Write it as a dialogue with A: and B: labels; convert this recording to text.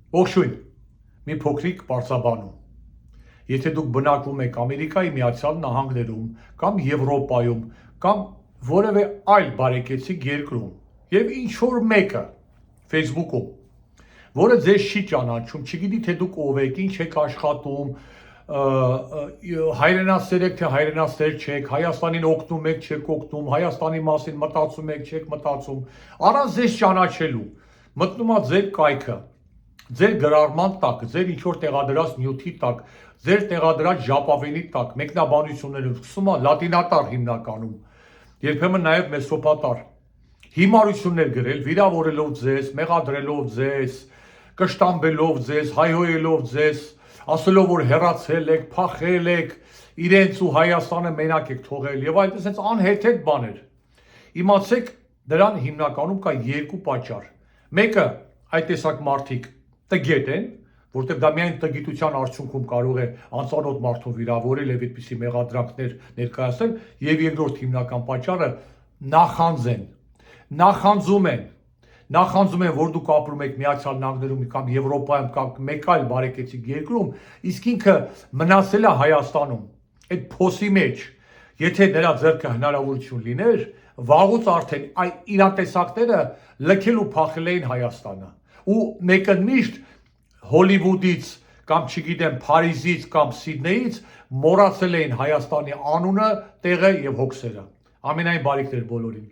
A: Ողջույն, մի փոքրիկ բարձաբանում։ Եթե դուք բնակվում եք Ամերիկայի Միացյալ Նահանգներում կամ Եվրոպայում կամ որևէ այլ բարեկեցիկ երկրում եւ ինչ որ մեկը Facebook-ում, որը ձեզ չի ճանաչում, չգիտի թե դուք ով եք, ինչ եք աշխատում, հայրենասեր եք թե հայրենասեր չեք, Հայաստանին օգնում եք, չեք օգնում, Հայաստանի մասին մտածում եք, չեք մտածում, առանց ձեզ ճանաչելու, մտնում ա ձեր կայքը, ձեր գրառման տակ, ձեր ինչ-որ տեղադրած նյութի տակ, ձեր տեղադրած ժապավենի տակ, մեկնաբանություններում սկսում է լատինատար հիմնականում, երբեմն նաև մեսոպատար, հիմարություններ գրել, վիրավորելով ձեզ, մեղադրելով ձեզ, կշտամբելով ձեզ, հայհոյելով ձեզ, ասելով, որ հեռացել եք, փախել եք, իրենց ու Հայաստանը մենակ եք թողել եւ այդպես անհեթեթ բաներ։ Իմացեք, դրան հիմնականում կա երկու պատճառ։ Մեկը այդ տեսակ մարդիկ տգետ են, որտեղ դա միայն տգիտության արդյունքում կարող է անծանոթ մարդուն վիրավորել եւ այդպիսի մեղադրանքներ ներկայացնել, եւ երկրորդ հիմնական պատճառը նախանձ են, նախանձում են, որ դուք ապրում եք Միացյալ Նահանգներում կամ Եվրոպայում կամ մեկ այլ բարեկեցիկ երկրում, իսկ ինքը մնացել է Հայաստանում, այդ փոսի մեջ, եթե նրա ձեռքը հնարավորություն լիներ, վաղուց արդեն այդ իրատեսակները լքել ու փախել էին Հայաստանը, ու մեկը միշտ Հոլիվուդից կամ չգիտեմ Փարիզից կամ Սիդնեից մոռացել էին Հայաստանի անունը, տեղը եւ հոգսերը։ Ամենայն բարիքներ բոլորին։